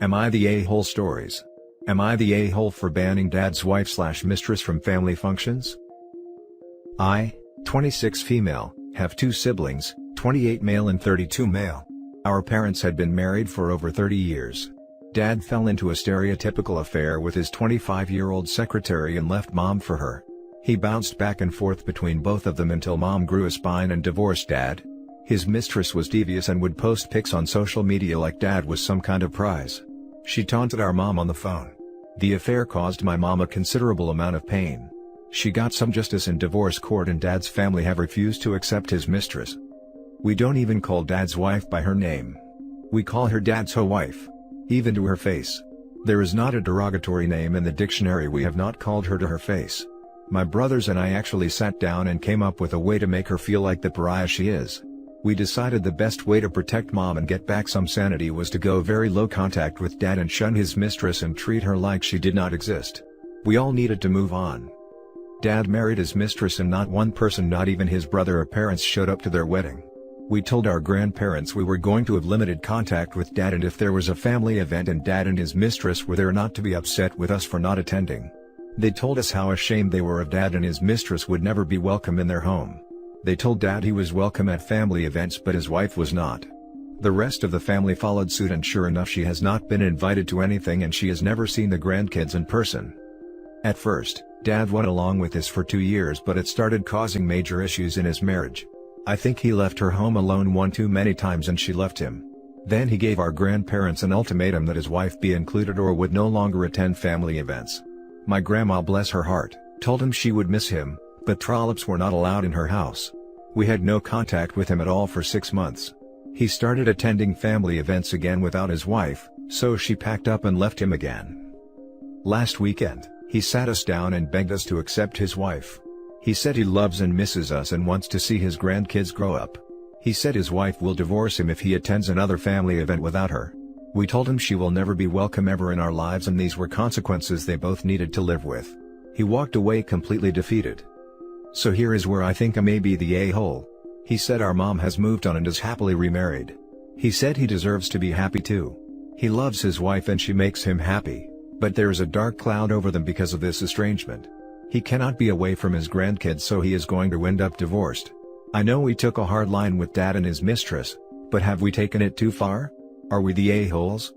Am I the a-hole stories? Am I the a-hole for banning dad's wife/mistress from family functions? I, 26 female, have 2 siblings, 28 male and 32 male. Our parents had been married for over 30 years. Dad fell into a stereotypical affair with his 25-year-old secretary and left mom for her. He bounced back and forth between both of them until mom grew a spine and divorced dad. His mistress was devious and would post pics on social media like dad was some kind of prize. She taunted our mom on the phone. The affair caused my mom a considerable amount of pain. She got some justice in divorce court and dad's family have refused to accept his mistress. We don't even call dad's wife by her name. We call her dad's ho-wife. Even to her face. There is not a derogatory name in the dictionary we have not called her to her face. My brothers and I actually sat down and came up with a way to make her feel like the pariah she is. We decided the best way to protect mom and get back some sanity was to go very low contact with dad and shun his mistress and treat her like she did not exist. We all needed to move on. Dad married his mistress and not one person, not even his brother or parents, showed up to their wedding. We told our grandparents we were going to have limited contact with dad, and if there was a family event and dad and his mistress were there, not to be upset with us for not attending. They told us how ashamed they were of dad and his mistress would never be welcome in their home. They told dad he was welcome at family events but his wife was not. The rest of the family followed suit, and sure enough she has not been invited to anything and she has never seen the grandkids in person. At first, dad went along with this for 2 years, but it started causing major issues in his marriage. I think he left her home alone one too many times and she left him. Then he gave our grandparents an ultimatum that his wife be included or would no longer attend family events. My grandma, bless her heart, told him she would miss him, but trollops were not allowed in her house. We had no contact with him at all for 6 months. He started attending family events again without his wife, so she packed up and left him again. Last weekend, he sat us down and begged us to accept his wife. He said he loves and misses us and wants to see his grandkids grow up. He said his wife will divorce him if he attends another family event without her. We told him she will never be welcome ever in our lives and these were consequences they both needed to live with. He walked away completely defeated. So here is where I think I may be the a-hole. He said our mom has moved on and is happily remarried. He said he deserves to be happy too. He loves his wife and she makes him happy, but there is a dark cloud over them because of this estrangement. He cannot be away from his grandkids, so he is going to end up divorced. I know we took a hard line with dad and his mistress, but have we taken it too far? Are we the a-holes?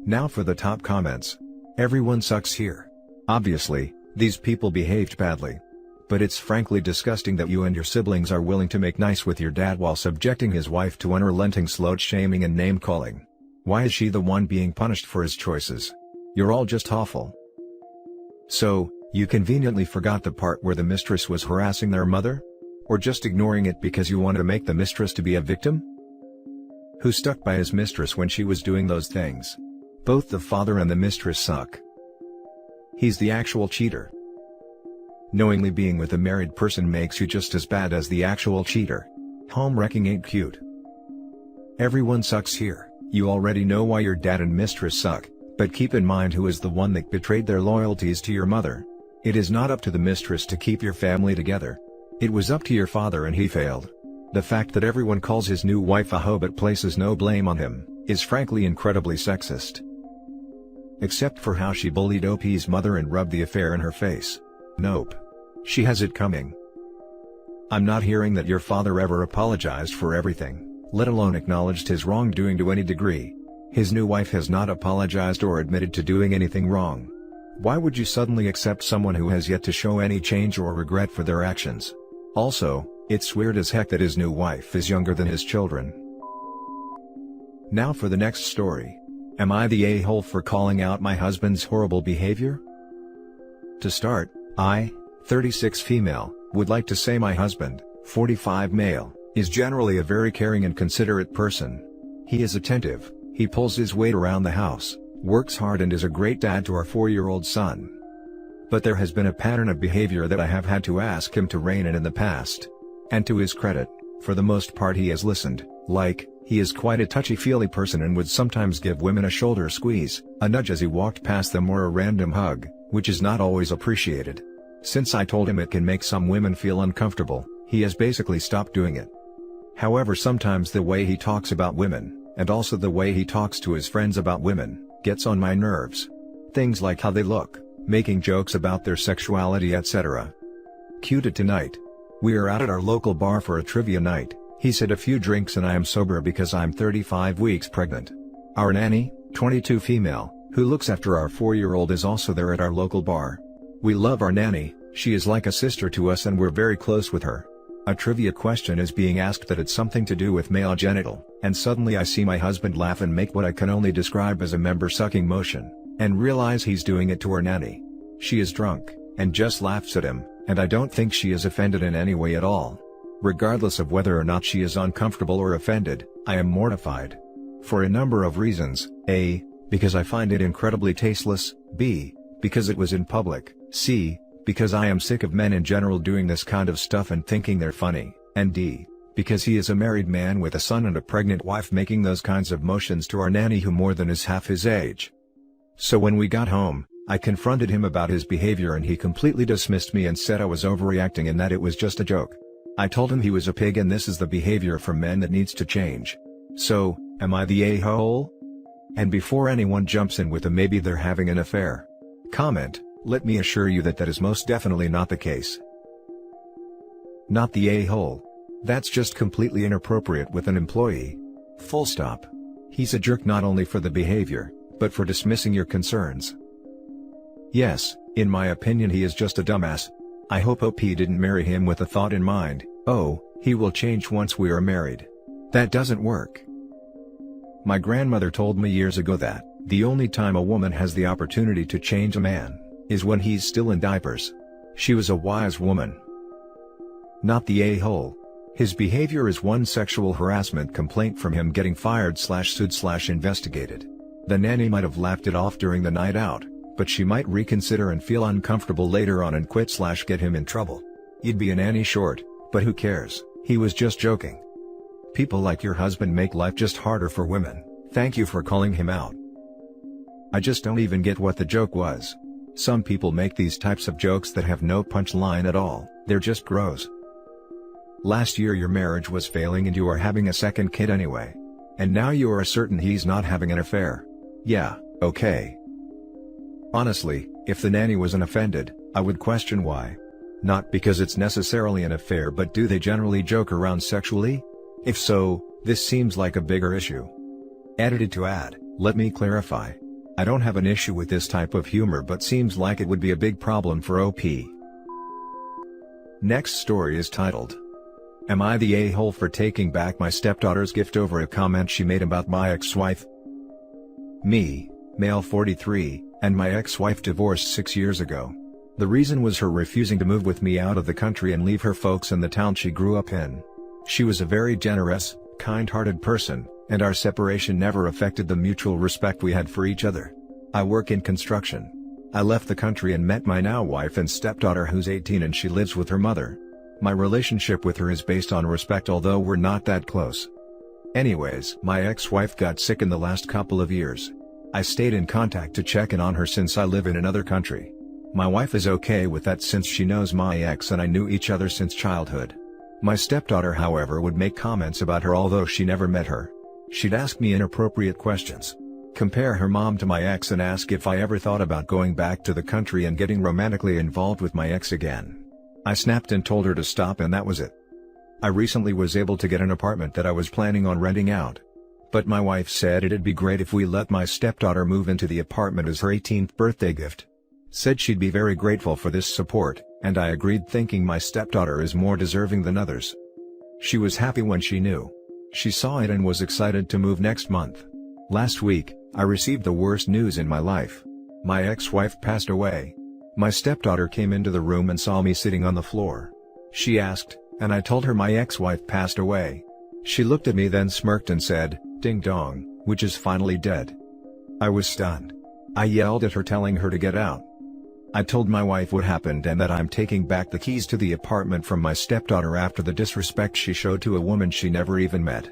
Now for the top comments. Everyone sucks here. Obviously, these people behaved badly. But it's frankly disgusting that you and your siblings are willing to make nice with your dad while subjecting his wife to unrelenting slut-shaming and name-calling. Why is she the one being punished for his choices? You're all just awful. So, you conveniently forgot the part where the mistress was harassing their mother? Or just ignoring it because you wanted to make the mistress to be a victim? Who stuck by his mistress when she was doing those things? Both the father and the mistress suck. He's the actual cheater. Knowingly being with a married person makes you just as bad as the actual cheater. Home wrecking ain't cute. Everyone sucks here. You already know why your dad and mistress suck, but keep in mind who is the one that betrayed their loyalties to your mother. It is not up to the mistress to keep your family together. It was up to your father and he failed. The fact that everyone calls his new wife a hoe but places no blame on him, is frankly incredibly sexist. Except for how she bullied OP's mother and rubbed the affair in her face. Nope. She has it coming. I'm not hearing that your father ever apologized for everything, let alone acknowledged his wrongdoing to any degree. His new wife has not apologized or admitted to doing anything wrong. Why would you suddenly accept someone who has yet to show any change or regret for their actions? Also, it's weird as heck that his new wife is younger than his children. Now for the next story. Am I the a-hole for calling out my husband's horrible behavior? To start, I, 36 female, would like to say my husband, 45 male, is generally a very caring and considerate person. He is attentive, he pulls his weight around the house, works hard and is a great dad to our 4-year-old son. But there has been a pattern of behavior that I have had to ask him to rein in the past. And to his credit, for the most part he has listened, like, he is quite a touchy-feely person and would sometimes give women a shoulder squeeze, a nudge as he walked past them or a random hug, which is not always appreciated. Since I told him it can make some women feel uncomfortable, he has basically stopped doing it. However, sometimes the way he talks about women, and also the way he talks to his friends about women, gets on my nerves. Things like how they look, making jokes about their sexuality, etc. Cue to tonight. We are out at our local bar for a trivia night. He's had a few drinks and I am sober because I'm 35 weeks pregnant. Our nanny, 22 female, who looks after our 4-year-old is also there at our local bar. We love our nanny, she is like a sister to us and we're very close with her. A trivia question is being asked that it's something to do with male genital, and suddenly I see my husband laugh and make what I can only describe as a member-sucking motion, and realize he's doing it to our nanny. She is drunk, and just laughs at him, and I don't think she is offended in any way at all. Regardless of whether or not she is uncomfortable or offended, I am mortified. For a number of reasons: A, because I find it incredibly tasteless, B, because it was in public, C, because I am sick of men in general doing this kind of stuff and thinking they're funny, and D, because he is a married man with a son and a pregnant wife making those kinds of motions to our nanny who more than is half his age. So when we got home, I confronted him about his behavior and he completely dismissed me and said I was overreacting and that it was just a joke. I told him he was a pig and this is the behavior from men that needs to change. So, am I the a-hole? And before anyone jumps in with a maybe they're having an affair comment, let me assure you that that is most definitely not the case. Not the a-hole. That's just completely inappropriate with an employee. Full stop. He's a jerk not only for the behavior, but for dismissing your concerns. Yes, in my opinion he is just a dumbass. I hope OP didn't marry him with the thought in mind, oh, he will change once we are married. That doesn't work. My grandmother told me years ago that, the only time a woman has the opportunity to change a man, is when he's still in diapers. She was a wise woman. Not the a-hole. His behavior is one sexual harassment complaint from him getting fired/sued/investigated. The nanny might have laughed it off during the night out, but she might reconsider and feel uncomfortable later on and quit/get him in trouble. You'd be a nanny short, but who cares, he was just joking. People like your husband make life just harder for women. Thank you for calling him out. I just don't even get what the joke was. Some people make these types of jokes that have no punchline at all, they're just gross. Last year your marriage was failing and you are having a second kid anyway. And now you are certain he's not having an affair. Yeah, okay. Honestly, if the nanny wasn't offended, I would question why. Not because it's necessarily an affair, but do they generally joke around sexually? If so, this seems like a bigger issue. Edited to add, let me clarify. I don't have an issue with this type of humor, but seems like it would be a big problem for OP. Next story is titled, Am I the a-hole for taking back my stepdaughter's gift over a comment she made about my ex-wife? Me, male 43, and my ex-wife divorced 6 years ago. The reason was her refusing to move with me out of the country and leave her folks in the town she grew up in. She was a very generous, kind-hearted person, and our separation never affected the mutual respect we had for each other. I work in construction. I left the country and met my now wife and stepdaughter who's 18 and she lives with her mother. My relationship with her is based on respect, although we're not that close. Anyways, my ex-wife got sick in the last couple of years. I stayed in contact to check in on her since I live in another country. My wife is okay with that since she knows my ex and I knew each other since childhood. My stepdaughter, however, would make comments about her although she never met her. She'd ask me inappropriate questions. Compare her mom to my ex and ask if I ever thought about going back to the country and getting romantically involved with my ex again. I snapped and told her to stop and that was it. I recently was able to get an apartment that I was planning on renting out. But my wife said it'd be great if we let my stepdaughter move into the apartment as her 18th birthday gift. Said she'd be very grateful for this support, and I agreed, thinking my stepdaughter is more deserving than others. She was happy when she knew. She saw it and was excited to move next month. Last week, I received the worst news in my life. My ex-wife passed away. My stepdaughter came into the room and saw me sitting on the floor. She asked, and I told her my ex-wife passed away. She looked at me, then smirked and said, "Ding dong, which is finally dead." I was stunned. I yelled at her, telling her to get out. I told my wife what happened and that I'm taking back the keys to the apartment from my stepdaughter after the disrespect she showed to a woman she never even met.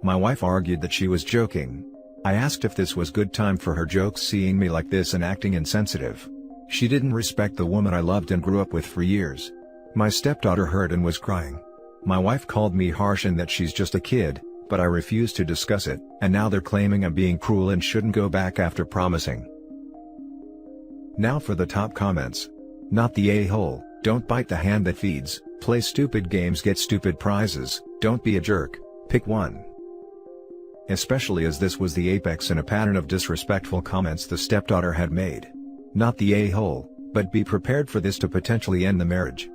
My wife argued that she was joking. I asked if this was good time for her jokes, seeing me like this and acting insensitive. She didn't respect the woman I loved and grew up with for years. My stepdaughter heard and was crying. My wife called me harsh and that she's just a kid, but I refused to discuss it, and now they're claiming I'm being cruel and shouldn't go back after promising. Now for the top comments. Not the a-hole, don't bite the hand that feeds, play stupid games, get stupid prizes, don't be a jerk, pick one. Especially as this was the apex in a pattern of disrespectful comments the stepdaughter had made. Not the a-hole, but be prepared for this to potentially end the marriage.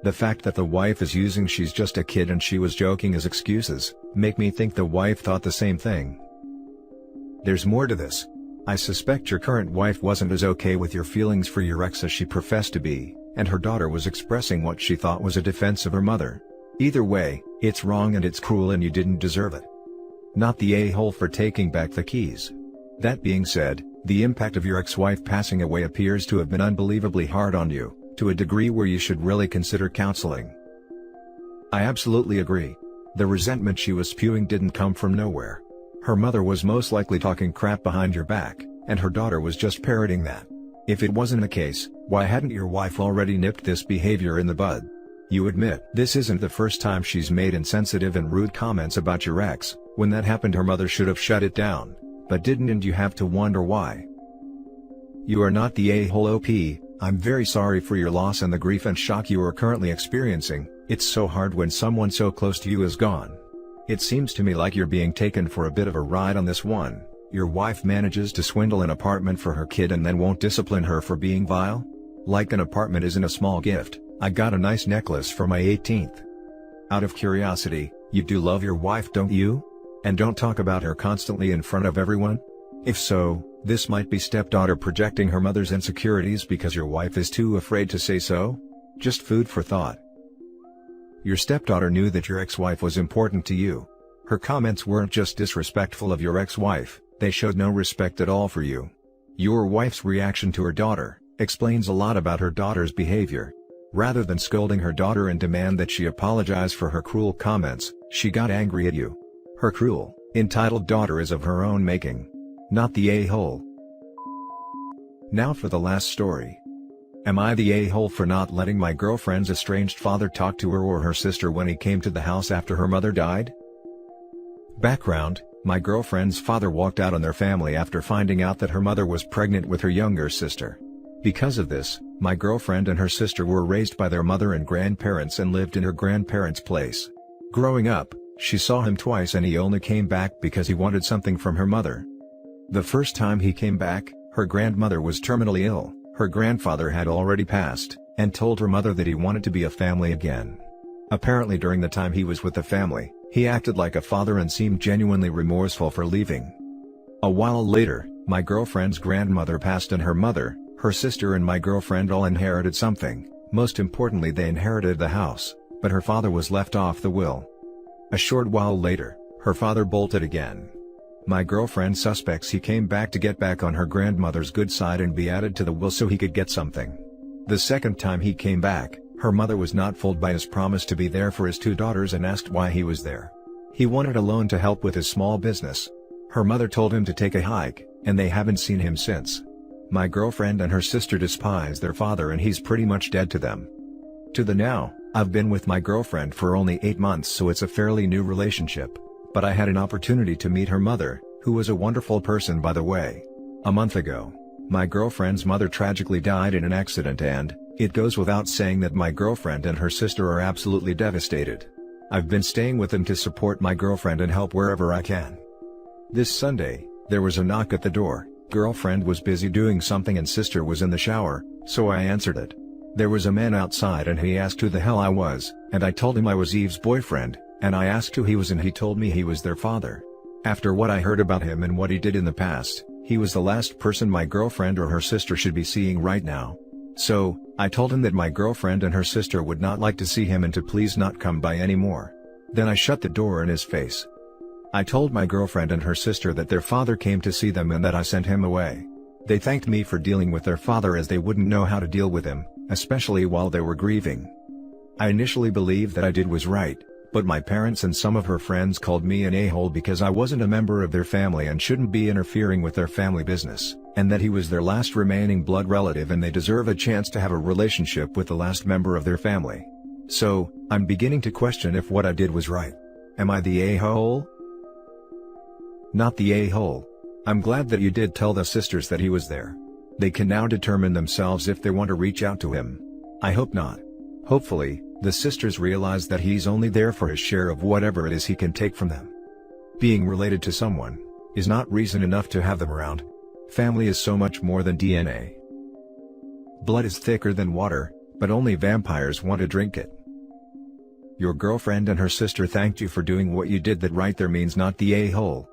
The fact that the wife is using "she's just a kid" and "she was joking" as excuses, make me think the wife thought the same thing. There's more to this. I suspect your current wife wasn't as okay with your feelings for your ex as she professed to be, and her daughter was expressing what she thought was a defense of her mother. Either way, it's wrong and it's cruel and you didn't deserve it. Not the a-hole for taking back the keys. That being said, the impact of your ex-wife passing away appears to have been unbelievably hard on you, to a degree where you should really consider counseling. I absolutely agree. The resentment she was spewing didn't come from nowhere. Her mother was most likely talking crap behind your back, and her daughter was just parroting that. If it wasn't the case, why hadn't your wife already nipped this behavior in the bud? You admit this isn't the first time she's made insensitive and rude comments about your ex. When that happened, her mother should have shut it down, but didn't, and you have to wonder why. You are not the a-hole OP. I'm very sorry for your loss and the grief and shock you are currently experiencing. It's so hard when someone so close to you is gone. It seems to me like you're being taken for a bit of a ride on this one. Your wife manages to swindle an apartment for her kid and then won't discipline her for being vile? Like an apartment isn't a small gift. I got a nice necklace for my 18th. Out of curiosity, you do love your wife, don't you? And don't talk about her constantly in front of everyone? If so, this might be stepdaughter projecting her mother's insecurities because your wife is too afraid to say so? Just food for thought. Your stepdaughter knew that your ex-wife was important to you. Her comments weren't just disrespectful of your ex-wife, they showed no respect at all for you. Your wife's reaction to her daughter explains a lot about her daughter's behavior. Rather than scolding her daughter and demand that she apologize for her cruel comments, she got angry at you. Her cruel, entitled daughter is of her own making. Not the a-hole. Now for the last story. Am I the a-hole for not letting my girlfriend's estranged father talk to her or her sister when he came to the house after her mother died? Background: my girlfriend's father walked out on their family after finding out that her mother was pregnant with her younger sister. Because of this, my girlfriend and her sister were raised by their mother and grandparents and lived in her grandparents' place. Growing up, she saw him twice and he only came back because he wanted something from her mother. The first time he came back, her grandmother was terminally ill. Her grandfather had already passed, and told her mother that he wanted to be a family again. Apparently during the time he was with the family, he acted like a father and seemed genuinely remorseful for leaving. A while later, my girlfriend's grandmother passed and her mother, her sister and my girlfriend all inherited something. Most importantly, they inherited the house, but her father was left off the will. A short while later, her father bolted again. My girlfriend suspects he came back to get back on her grandmother's good side and be added to the will so he could get something. The second time he came back, her mother was not fooled by his promise to be there for his two daughters and asked why he was there. He wanted a loan to help with his small business. Her mother told him to take a hike, and they haven't seen him since. My girlfriend and her sister despise their father and he's pretty much dead to them. To the now, I've been with my girlfriend for only 8 months, so it's a fairly new relationship. But I had an opportunity to meet her mother, who was a wonderful person by the way. A month ago, my girlfriend's mother tragically died in an accident and, it goes without saying that my girlfriend and her sister are absolutely devastated. I've been staying with them to support my girlfriend and help wherever I can. This Sunday, there was a knock at the door. Girlfriend was busy doing something and sister was in the shower, so I answered it. There was a man outside and he asked who the hell I was, and I told him I was Eve's boyfriend. And I asked who he was and he told me he was their father. After what I heard about him and what he did in the past, he was the last person my girlfriend or her sister should be seeing right now. So, I told him that my girlfriend and her sister would not like to see him and to please not come by anymore. Then I shut the door in his face. I told my girlfriend and her sister that their father came to see them and that I sent him away. They thanked me for dealing with their father as they wouldn't know how to deal with him, especially while they were grieving. I initially believed that I did was right. But my parents and some of her friends called me an a-hole because I wasn't a member of their family and shouldn't be interfering with their family business, and that he was their last remaining blood relative and they deserve a chance to have a relationship with the last member of their family. So, I'm beginning to question if what I did was right. Am I the a-hole? Not the a-hole. I'm glad that you did tell the sisters that he was there. They can now determine themselves if they want to reach out to him. I hope not. Hopefully, the sisters realize that he's only there for his share of whatever it is he can take from them. Being related to someone is not reason enough to have them around. Family is so much more than DNA. Blood is thicker than water, but only vampires want to drink it. Your girlfriend and her sister thanked you for doing what you did. That right there means not the a-hole.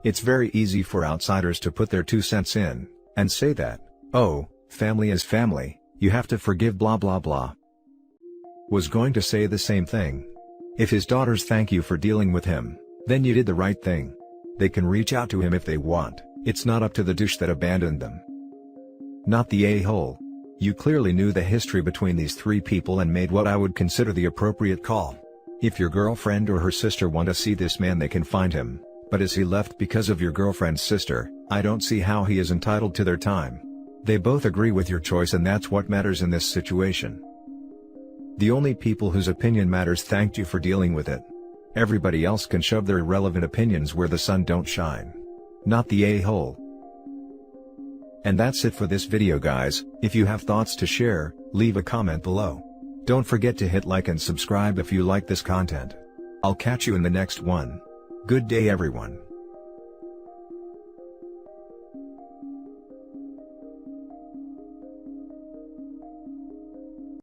It's very easy for outsiders to put their 2 cents in, and say that, oh, family is family, you have to forgive blah blah blah. Was going to say the same thing. If his daughters thank you for dealing with him, then you did the right thing. They can reach out to him if they want, it's not up to the douche that abandoned them. Not the a-hole. You clearly knew the history between these 3 people and made what I would consider the appropriate call. If your girlfriend or her sister want to see this man, they can find him, but is he left because of your girlfriend's sister? I don't see how he is entitled to their time. They both agree with your choice, and that's what matters in this situation. The only people whose opinion matters thanked you for dealing with it. Everybody else can shove their irrelevant opinions where the sun don't shine. Not the a-hole. And that's it for this video, guys. If you have thoughts to share, leave a comment below. Don't forget to hit like and subscribe if you like this content. I'll catch you in the next one. Good day, everyone.